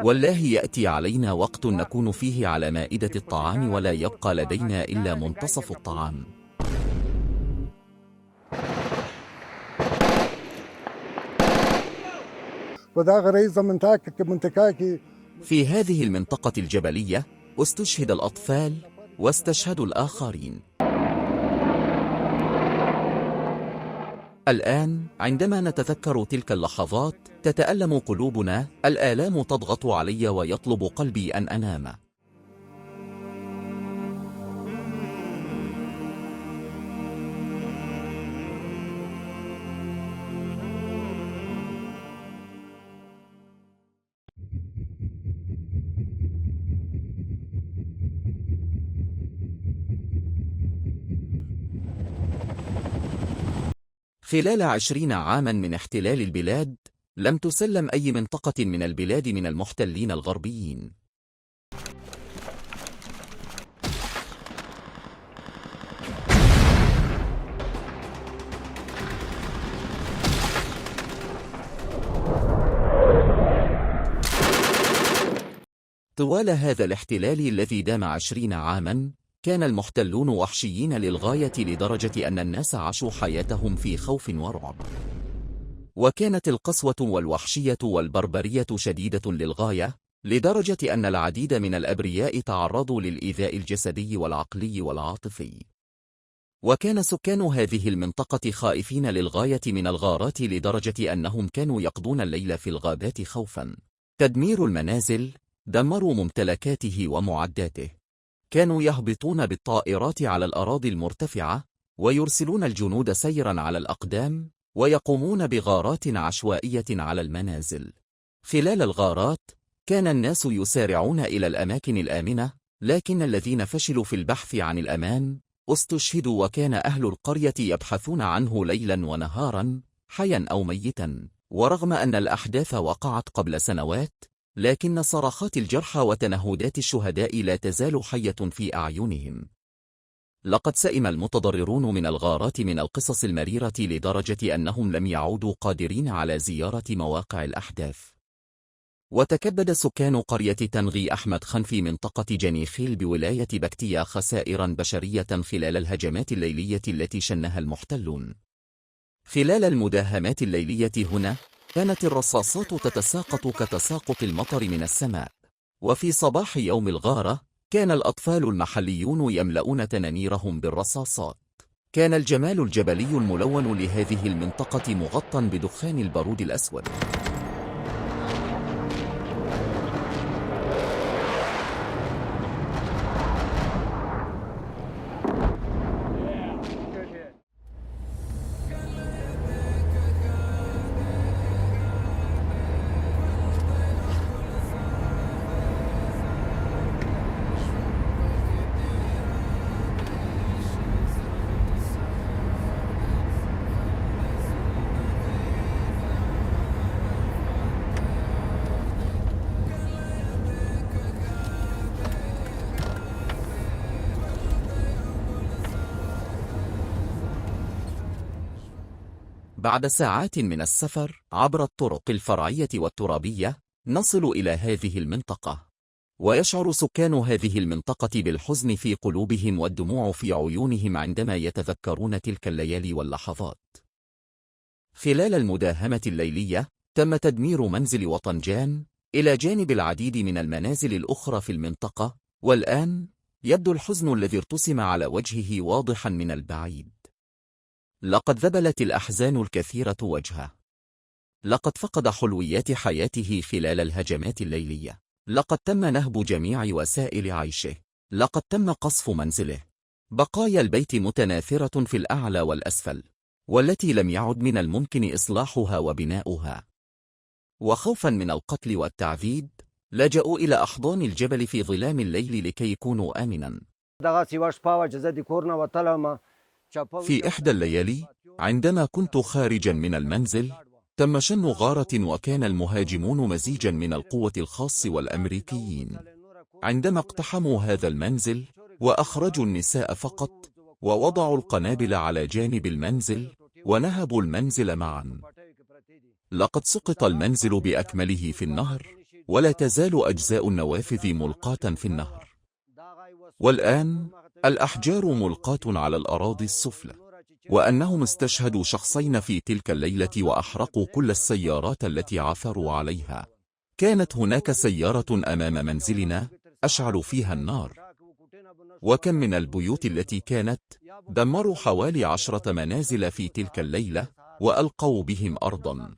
والله يأتي علينا وقت نكون فيه على مائدة الطعام ولا يبقى لدينا إلا منتصف الطعام. في هذه المنطقة الجبلية استشهد الأطفال واستشهدوا الآخرين. الآن عندما نتذكر تلك اللحظات تتألم قلوبنا، الآلام تضغط علي ويطلب قلبي أن أنام. خلال 20 عاما من احتلال البلاد، لم تسلم أي منطقة من البلاد من المحتلين الغربيين. طوال هذا الاحتلال الذي دام 20 عاما، كان المحتلون وحشيين للغاية لدرجة أن الناس عاشوا حياتهم في خوف ورعب. وكانت القسوة والوحشية والبربرية شديدة للغاية، لدرجة أن العديد من الأبرياء تعرضوا للإيذاء الجسدي والعقلي والعاطفي. وكان سكان هذه المنطقة خائفين للغاية من الغارات لدرجة أنهم كانوا يقضون الليل في الغابات خوفا. تدمير المنازل، دمروا ممتلكاته ومعداته. كانوا يهبطون بالطائرات على الأراضي المرتفعة، ويرسلون الجنود سيرا على الأقدام، ويقومون بغارات عشوائية على المنازل. خلال الغارات، كان الناس يسارعون إلى الأماكن الآمنة، لكن الذين فشلوا في البحث عن الأمان استشهدوا، وكان أهل القرية يبحثون عنه ليلا ونهارا، حيا أو ميتا. ورغم أن الأحداث وقعت قبل سنوات، لكن صرخات الجرحى وتنهدات الشهداء لا تزال حية في أعينهم. لقد سئم المتضررون من الغارات من القصص المريرة لدرجة أنهم لم يعودوا قادرين على زيارة مواقع الأحداث. وتكبد سكان قرية تنغي أحمد خان في منطقة جنيخيل بولاية بكتيا خسائرا بشرية خلال الهجمات الليلية التي شنها المحتلون. خلال المداهمات الليلية هنا، كانت الرصاصات تتساقط كتساقط المطر من السماء. وفي صباح يوم الغارة، كان الأطفال المحليون يملؤون تنانيرهم بالرصاصات. كان الجمال الجبلي الملون لهذه المنطقة مغطى بدخان البارود الأسود. بعد ساعات من السفر عبر الطرق الفرعية والترابية، نصل إلى هذه المنطقة. ويشعر سكان هذه المنطقة بالحزن في قلوبهم والدموع في عيونهم عندما يتذكرون تلك الليالي واللحظات. خلال المداهمة الليلية، تم تدمير منزل وطنجان، إلى جانب العديد من المنازل الأخرى في المنطقة، والآن يبدو الحزن الذي ارتسم على وجهه واضحا من البعيد. لقد ذبلت الأحزان الكثيرة وجهه. لقد فقد حلويات حياته خلال الهجمات الليلية. لقد تم نهب جميع وسائل عيشه. لقد تم قصف منزله. بقايا البيت متناثرة في الأعلى والأسفل، والتي لم يعد من الممكن إصلاحها وبناؤها. وخوفا من القتل والتعذيب، لجأوا إلى أحضان الجبل في ظلام الليل لكي يكونوا آمنا. في إحدى الليالي، عندما كنت خارجا من المنزل، تم شن غارة، وكان المهاجمون مزيجا من القوة الخاص والأمريكيين. عندما اقتحموا هذا المنزل، وأخرجوا النساء فقط، ووضعوا القنابل على جانب المنزل، ونهبوا المنزل معا. لقد سقط المنزل بأكمله في النهر، ولا تزال أجزاء النوافذ ملقاة في النهر. والآن الأحجار ملقاة على الأراضي السفلى. وأنهم استشهدوا شخصين في تلك الليلة وأحرقوا كل السيارات التي عثروا عليها. كانت هناك سيارة أمام منزلنا أشعلوا فيها النار. وكم من البيوت التي كانت دمروا حوالي 10 منازل في تلك الليلة وألقوا بهم أرضا.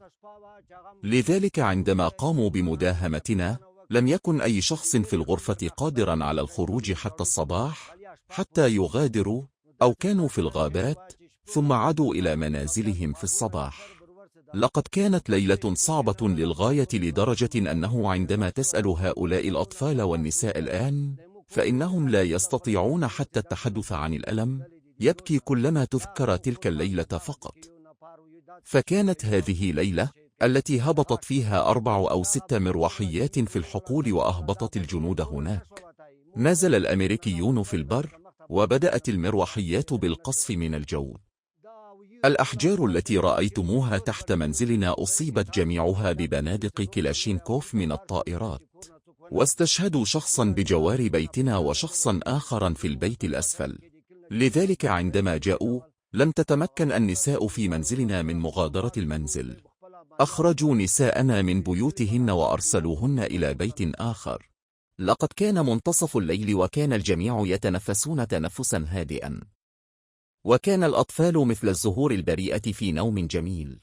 لذلك عندما قاموا بمداهمتنا لم يكن أي شخص في الغرفة قادرا على الخروج حتى الصباح حتى يغادروا، أو كانوا في الغابات ثم عادوا إلى منازلهم في الصباح. لقد كانت ليلة صعبة للغاية لدرجة أنه عندما تسأل هؤلاء الأطفال والنساء الآن فإنهم لا يستطيعون حتى التحدث عن الألم، يبكي كلما تذكر تلك الليلة فقط. فكانت هذه ليلة التي هبطت فيها 4 أو 6 مروحيات في الحقول وأهبطت الجنود هناك. نزل الأمريكيون في البر وبدأت المروحيات بالقصف من الجو. الأحجار التي رأيتموها تحت منزلنا أصيبت جميعها ببنادق كلاشينكوف من الطائرات، واستشهدوا شخصا بجوار بيتنا وشخصا آخرا في البيت الأسفل. لذلك عندما جاءوا لم تتمكن النساء في منزلنا من مغادرة المنزل. أخرجوا نساءنا من بيوتهن وأرسلوهن إلى بيت آخر. لقد كان منتصف الليل وكان الجميع يتنفسون تنفسا هادئا، وكان الأطفال مثل الزهور البريئة في نوم جميل.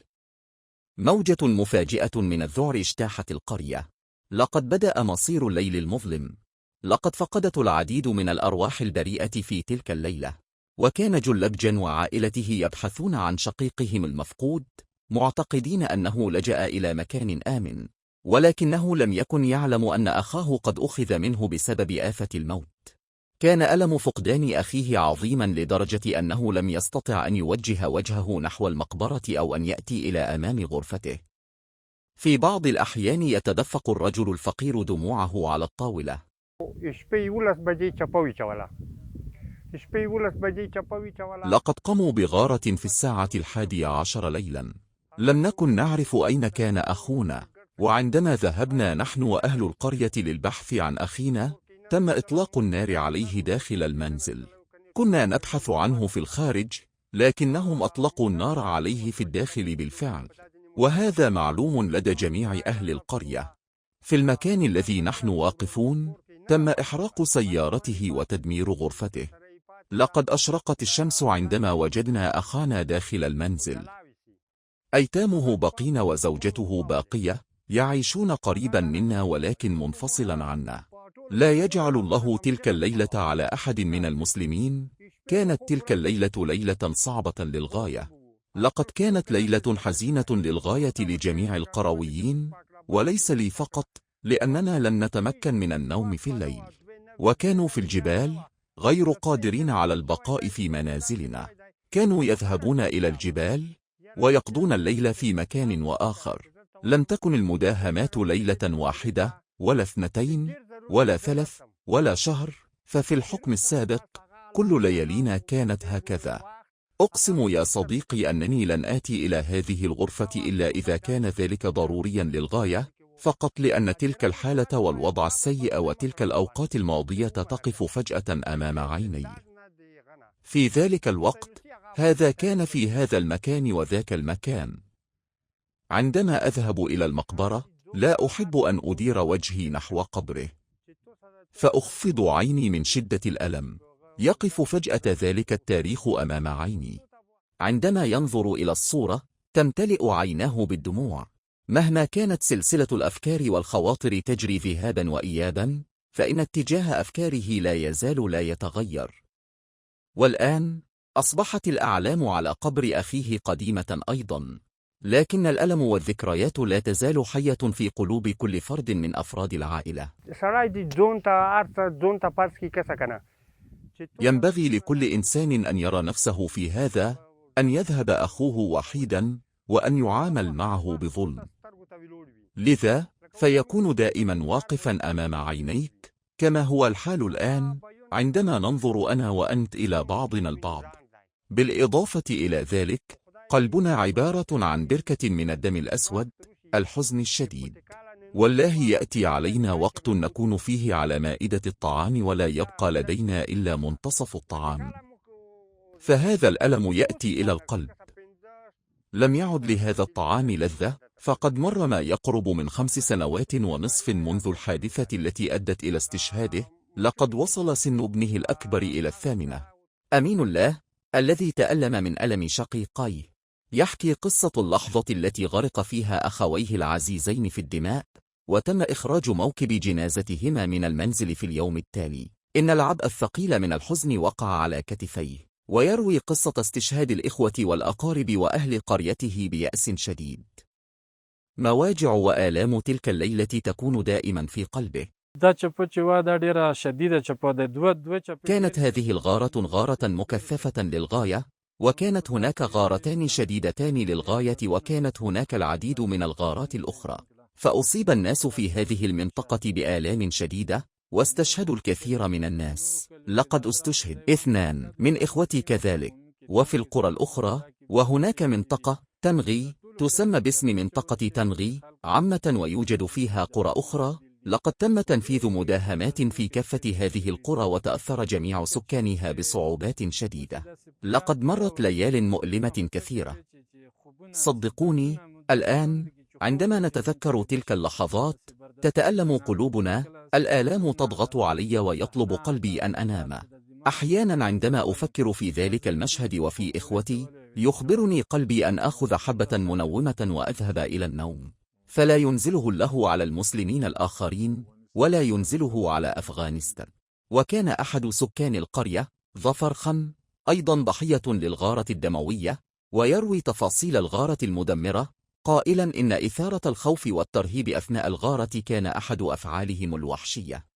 موجة مفاجئة من الذعر اجتاحت القرية. لقد بدأ مصير الليل المظلم. لقد فقدت العديد من الأرواح البريئة في تلك الليلة، وكان جلبجا وعائلته يبحثون عن شقيقهم المفقود معتقدين أنه لجأ إلى مكان آمن، ولكنه لم يكن يعلم أن أخاه قد أخذ منه بسبب آفة الموت. كان ألم فقدان أخيه عظيما لدرجة أنه لم يستطع أن يوجه وجهه نحو المقبرة أو أن يأتي إلى أمام غرفته. في بعض الأحيان يتدفق الرجل الفقير دموعه على الطاولة. لقد قاموا بغارة في 11:10 ليلا. لم نكن نعرف أين كان أخونا، وعندما ذهبنا نحن وأهل القرية للبحث عن أخينا تم إطلاق النار عليه داخل المنزل. كنا نبحث عنه في الخارج، لكنهم أطلقوا النار عليه في الداخل بالفعل، وهذا معلوم لدى جميع أهل القرية. في المكان الذي نحن واقفون تم إحراق سيارته وتدمير غرفته. لقد أشرقت الشمس عندما وجدنا أخانا داخل المنزل. أيتامه بقين وزوجته باقية، يعيشون قريبا منا ولكن منفصلا عنا. لا يجعل الله تلك الليلة على أحد من المسلمين. كانت تلك الليلة ليلة صعبة للغاية. لقد كانت ليلة حزينة للغاية لجميع القرويين، وليس لي فقط، لأننا لن نتمكن من النوم في الليل، وكانوا في الجبال غير قادرين على البقاء في منازلنا. كانوا يذهبون إلى الجبال ويقضون الليل في مكان وآخر. لم تكن المداهمات ليلة واحدة ولا 2 ولا 3 ولا شهر، ففي الحكم السابق كل ليالينا كانت هكذا. أقسم يا صديقي أنني لن آتي إلى هذه الغرفة إلا إذا كان ذلك ضروريا للغاية، فقط لأن تلك الحالة والوضع السيء وتلك الأوقات الماضية تقف فجأة أمام عيني. في ذلك الوقت هذا كان في هذا المكان وذاك المكان. عندما أذهب إلى المقبرة لا أحب أن أدير وجهي نحو قبره، فأخفض عيني من شدة الألم. يقف فجأة ذلك التاريخ أمام عيني. عندما ينظر إلى الصورة تمتلئ عيناه بالدموع. مهما كانت سلسلة الأفكار والخواطر تجري ذهابا وإيابا، فإن اتجاه أفكاره لا يزال لا يتغير. والآن أصبحت الأعلام على قبر أخيه قديمة أيضا، لكن الألم والذكريات لا تزال حية في قلوب كل فرد من أفراد العائلة. ينبغي لكل إنسان أن يرى نفسه في هذا، أن يذهب أخوه وحيدا وأن يعامل معه بظلم. لذا فيكون دائما واقفا أمام عينيك، كما هو الحال الآن عندما ننظر أنا وأنت إلى بعضنا البعض. بالإضافة إلى ذلك قلبنا عبارة عن بركة من الدم الأسود، الحزن الشديد. والله يأتي علينا وقت نكون فيه على مائدة الطعام ولا يبقى لدينا إلا منتصف الطعام. فهذا الألم يأتي إلى القلب. لم يعد لهذا الطعام لذة، فقد مر ما يقرب من 5 سنوات ونصف منذ الحادثة التي أدت إلى استشهاده. لقد وصل سن ابنه الأكبر إلى 8. أمين الله الذي تألم من ألم شقيقيه يحكي قصة اللحظة التي غرق فيها أخويه العزيزين في الدماء، وتم إخراج موكب جنازتهما من المنزل في اليوم التالي. إن العبء الثقيل من الحزن وقع على كتفيه، ويروي قصة استشهاد الإخوة والأقارب وأهل قريته بيأس شديد. مواجع وآلام تلك الليلة تكون دائما في قلبه. كانت هذه الغارة غارة مكثفة للغاية، وكانت هناك غارتان شديدتان للغاية، وكانت هناك العديد من الغارات الأخرى. فأصيب الناس في هذه المنطقة بآلام شديدة، واستشهدوا الكثير من الناس. لقد استشهد 2 من إخوتي كذلك، وفي القرى الأخرى. وهناك منطقة تنغي تسمى باسم منطقة تنغي عامة، ويوجد فيها قرى أخرى. لقد تم تنفيذ مداهمات في كافة هذه القرى، وتأثر جميع سكانها بصعوبات شديدة. لقد مرت ليال مؤلمة كثيرة. صدقوني، الآن عندما نتذكر تلك اللحظات تتألم قلوبنا. الآلام تضغط علي ويطلب قلبي أن أنام. أحيانا عندما أفكر في ذلك المشهد وفي إخوتي، يخبرني قلبي أن آخذ حبة منومة وأذهب إلى النوم. فلا ينزله الله على المسلمين الآخرين، ولا ينزله على أفغانستان. وكان أحد سكان القرية ظفر خم أيضا ضحية للغارة الدموية، ويروي تفاصيل الغارة المدمرة قائلا إن إثارة الخوف والترهيب أثناء الغارة كان أحد أفعالهم الوحشية.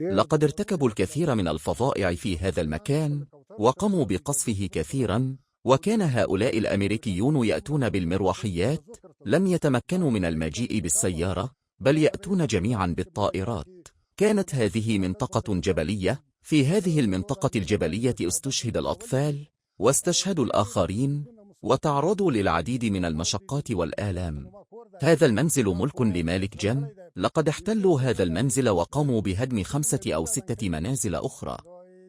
لقد ارتكبوا الكثير من الفظائع في هذا المكان، وقاموا بقصفه كثيرا. وكان هؤلاء الأمريكيون يأتون بالمروحيات، لم يتمكنوا من المجيء بالسيارة، بل يأتون جميعا بالطائرات. كانت هذه منطقة جبلية. في هذه المنطقة الجبلية استشهد الأطفال، واستشهدوا الآخرين، وتعرضوا للعديد من المشقات والآلام. هذا المنزل ملك لمالك جن. لقد احتلوا هذا المنزل وقاموا بهدم 5 أو 6 منازل أخرى،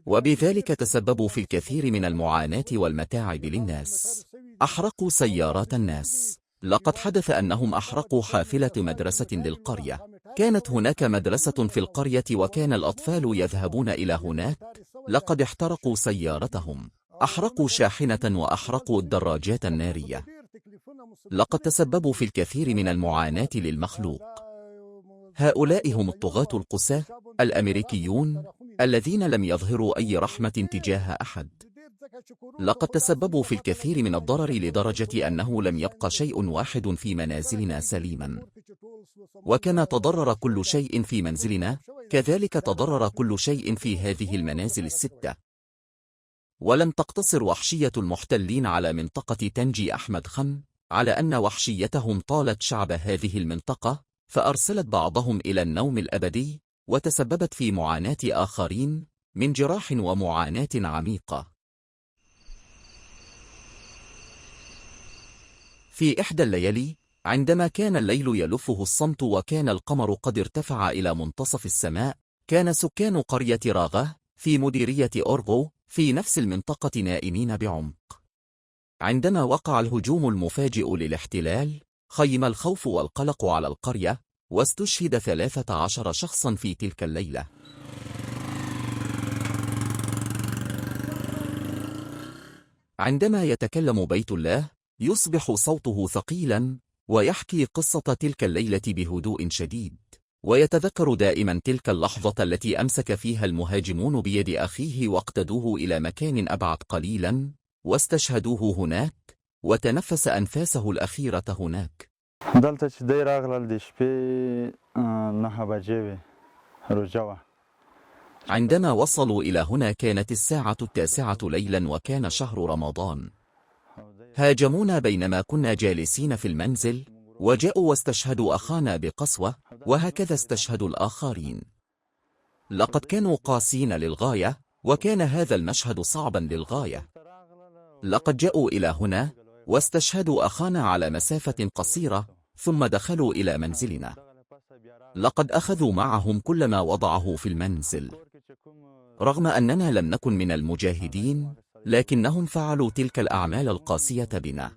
وبذلك تسببوا في الكثير من المعاناة والمتاعب للناس. أحرقوا سيارات الناس. لقد حدث أنهم أحرقوا حافلة مدرسة للقرية. كانت هناك مدرسة في القرية، وكان الأطفال يذهبون إلى هناك. لقد احترقوا سيارتهم، أحرقوا شاحنة، وأحرقوا الدراجات النارية. لقد تسببوا في الكثير من المعاناة للمخلوق. هؤلاء هم الطغاة القساة الأمريكيون الذين لم يظهروا أي رحمة تجاه أحد. لقد تسببوا في الكثير من الضرر لدرجة أنه لم يبق شيء واحد في منازلنا سليما. وكما تضرر كل شيء في منزلنا، كذلك تضرر كل شيء في هذه المنازل ال6. ولن تقتصر وحشية المحتلين على منطقة تنجي أحمد خم، على أن وحشيتهم طالت شعب هذه المنطقة، فأرسلت بعضهم إلى النوم الأبدي، وتسببت في معاناة آخرين من جراح ومعاناة عميقة. في إحدى الليالي، عندما كان الليل يلفه الصمت وكان القمر قد ارتفع إلى منتصف السماء، كان سكان قرية راغة في مديرية أورغو في نفس المنطقة نائمين بعمق. عندما وقع الهجوم المفاجئ للاحتلال، خيم الخوف والقلق على القرية، واستشهد 13 شخصا في تلك الليلة. عندما يتكلم بيت الله، يصبح صوته ثقيلا، ويحكي قصة تلك الليلة بهدوء شديد، ويتذكر دائما تلك اللحظة التي أمسك فيها المهاجمون بيد أخيه واقتدوه إلى مكان أبعد قليلا، واستشهدوه هناك، وتنفس أنفاسه الأخيرة هناك. دلته چې دی راغلل د شپې 9 بجې وې، عندما وصلوا إلى هنا كانت الساعة 9 ليلا وكان شهر رمضان. هاجمونا بينما كنا جالسين في المنزل، وجاءوا واستشهدوا أخانا بقسوة، وهكذا استشهدوا الآخرين. لقد كانوا قاسين للغاية، وكان هذا المشهد صعبا للغاية. لقد جاءوا إلى هنا واستشهدوا أخانا على مسافة قصيرة، ثم دخلوا إلى منزلنا. لقد أخذوا معهم كل ما وضعه في المنزل. رغم أننا لم نكن من المجاهدين، لكنهم فعلوا تلك الأعمال القاسية بنا.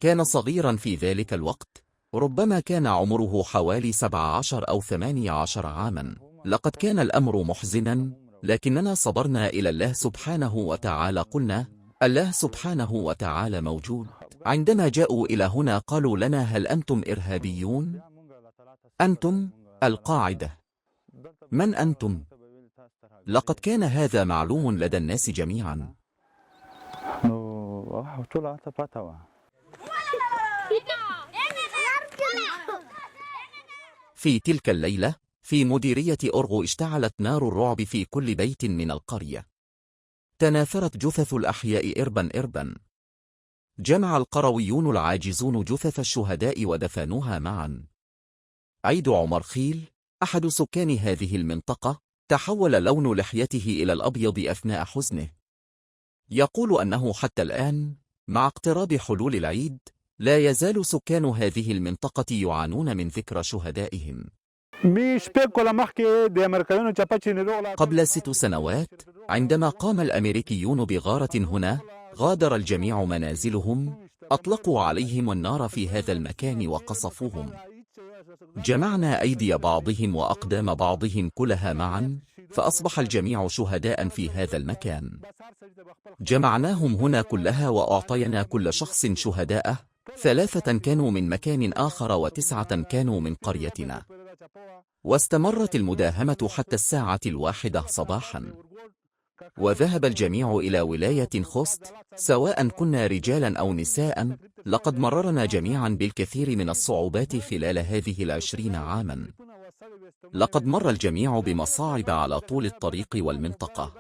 كان صغيرا في ذلك الوقت، ربما كان عمره حوالي 17 أو 18 عاما. لقد كان الأمر محزنا، لكننا صبرنا إلى الله سبحانه وتعالى. قلنا: الله سبحانه وتعالى موجود. عندما جاءوا إلى هنا قالوا لنا: هل أنتم إرهابيون؟ أنتم القاعدة. من أنتم؟ لقد كان هذا معلوم لدى الناس جميعا. في تلك الليلة في مديرية أورغو اشتعلت نار الرعب في كل بيت من القرية. تناثرت جثث الأحياء إربا. جمع القرويون العاجزون جثث الشهداء ودفنوها معا. عيد عمر خيل، أحد سكان هذه المنطقة، تحول لون لحيته إلى الأبيض أثناء حزنه. يقول أنه حتى الآن، مع اقتراب حلول العيد، لا يزال سكان هذه المنطقة يعانون من ذكرى شهدائهم. قبل 6 سنوات، عندما قام الأمريكيون بغارة هنا، غادر الجميع منازلهم، أطلقوا عليهم النار في هذا المكان وقصفوهم. جمعنا أيدي بعضهم وأقدام بعضهم كلها معا، فأصبح الجميع شهداء في هذا المكان. جمعناهم هنا كلها وأعطينا كل شخص شهداءه، 3 كانوا من مكان آخر و9 كانوا من قريتنا. واستمرت المداهمة حتى الساعة 1 صباحا. وذهب الجميع إلى ولاية خوست، سواء كنا رجالا أو نساء. لقد مررنا جميعا بالكثير من الصعوبات خلال هذه 20 عاما. لقد مر الجميع بمصاعب على طول الطريق والمنطقة.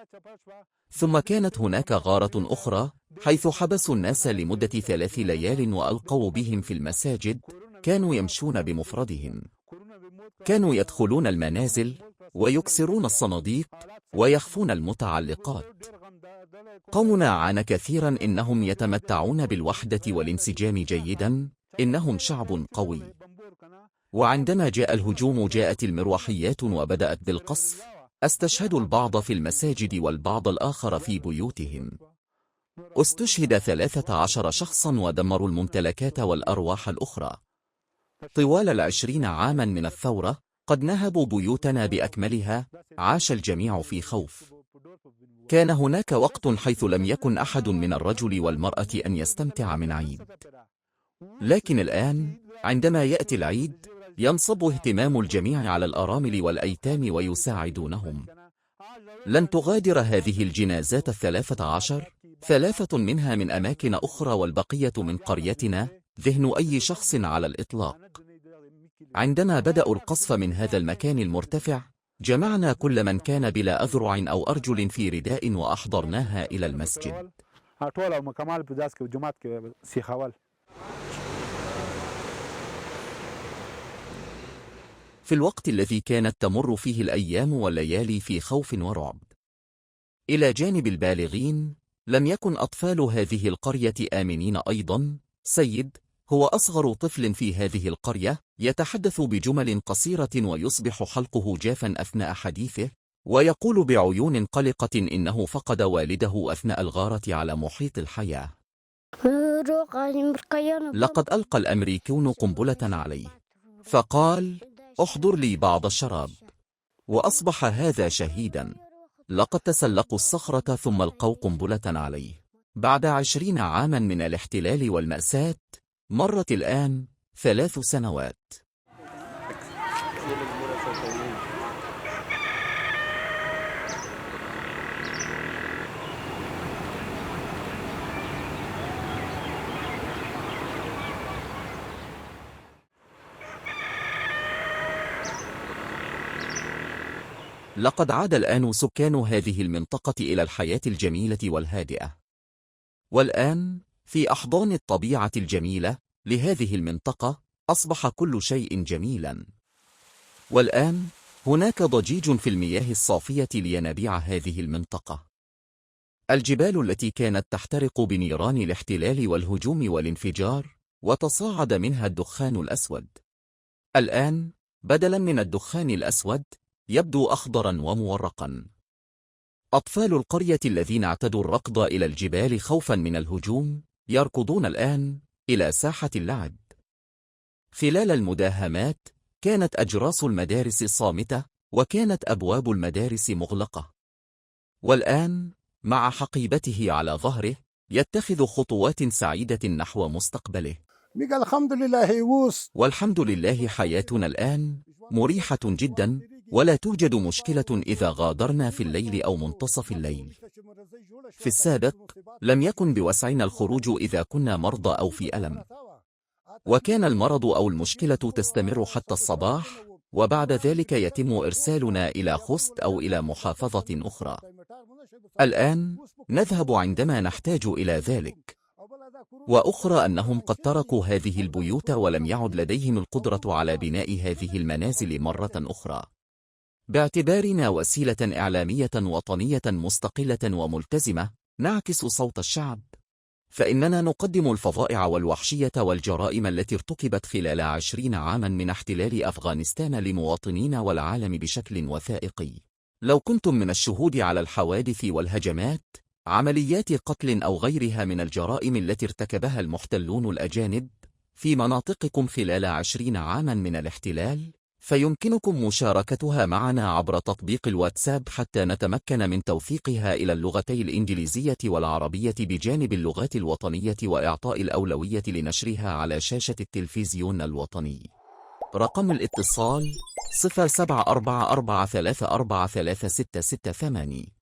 ثم كانت هناك غارة أخرى، حيث حبسوا الناس لمدة 3 ليال وألقوا بهم في المساجد. كانوا يمشون بمفردهم. كانوا يدخلون المنازل ويكسرون الصناديق ويخفون المتعلقات. قومنا عانى كثيرا، إنهم يتمتعون بالوحدة والانسجام جيدا، إنهم شعب قوي. وعندما جاء الهجوم جاءت المروحيات وبدأت بالقصف. استشهدوا البعض في المساجد والبعض الآخر في بيوتهم. استشهد 13 شخصا ودمروا الممتلكات والأرواح الأخرى. طوال 20 عاما من الثورة، قد نهبوا بيوتنا بأكملها. عاش الجميع في خوف. كان هناك وقت حيث لم يكن أحد من الرجل والمرأة أن يستمتع من عيد. لكن الآن، عندما يأتي العيد، ينصب اهتمام الجميع على الأرامل والأيتام ويساعدونهم. لن تغادر هذه الجنازات 13، 3 منها من أماكن أخرى والبقية من قريتنا، ذهن أي شخص على الإطلاق. عندما بدأوا القصف من هذا المكان المرتفع، جمعنا كل من كان بلا أذرع أو أرجل في رداء وأحضرناها إلى المسجد. في الوقت الذي كانت تمر فيه الأيام والليالي في خوف ورعب، إلى جانب البالغين، لم يكن أطفال هذه القرية آمنين أيضا. سيد هو أصغر طفل في هذه القرية، يتحدث بجمل قصيرة ويصبح حلقه جافا أثناء حديثه، ويقول بعيون قلقة إنه فقد والده أثناء الغارة على محيط الحياة. لقد ألقى الأمريكيون قنبلة عليه، فقال: احضر لي بعض الشراب. وأصبح هذا شهيدا. لقد تسلقوا الصخرة ثم ألقوا قنبلة عليه. بعد 20 عاما من الاحتلال والمأساة، مرت الآن 3 سنوات. لقد عاد الآن سكان هذه المنطقة إلى الحياة الجميلة والهادئة. والآن، في أحضان الطبيعة الجميلة لهذه المنطقة، أصبح كل شيء جميلا. والآن، هناك ضجيج في المياه الصافية لينابيع هذه المنطقة. الجبال التي كانت تحترق بنيران الاحتلال والهجوم والانفجار، وتصاعد منها الدخان الأسود، الآن، بدلاً من الدخان الأسود، يبدو أخضراً ومورقاً. أطفال القرية الذين اعتدوا الركض إلى الجبال خوفاً من الهجوم، يركضون الآن إلى ساحة اللعب. خلال المداهمات، كانت أجراس المدارس صامتة، وكانت أبواب المدارس مغلقة. والآن، مع حقيبته على ظهره، يتخذ خطوات سعيدة نحو مستقبله. والحمد لله، حياتنا الآن مريحة جدا، ولا توجد مشكلة إذا غادرنا في الليل أو منتصف الليل. في السابق، لم يكن بوسعنا الخروج إذا كنا مرضى أو في ألم، وكان المرض أو المشكلة تستمر حتى الصباح، وبعد ذلك يتم إرسالنا إلى خوست أو إلى محافظة أخرى. الآن، نذهب عندما نحتاج إلى ذلك. وأخرى أنهم قد تركوا هذه البيوت ولم يعد لديهم القدرة على بناء هذه المنازل مرة أخرى. باعتبارنا وسيلة إعلامية وطنية مستقلة وملتزمة، نعكس صوت الشعب، فإننا نقدم الفظائع والوحشية والجرائم التي ارتكبت خلال 20 عاما من احتلال أفغانستان لمواطنين والعالم بشكل وثائقي. لو كنتم من الشهود على الحوادث والهجمات، عمليات قتل أو غيرها من الجرائم التي ارتكبها المحتلون الأجانب في مناطقكم خلال 20 عاما من الاحتلال، فيمكنكم مشاركتها معنا عبر تطبيق الواتساب حتى نتمكن من توثيقها إلى اللغتي الإنجليزية والعربية بجانب اللغات الوطنية، وإعطاء الأولوية لنشرها على شاشة التلفزيون الوطني. رقم الاتصال 0744343668.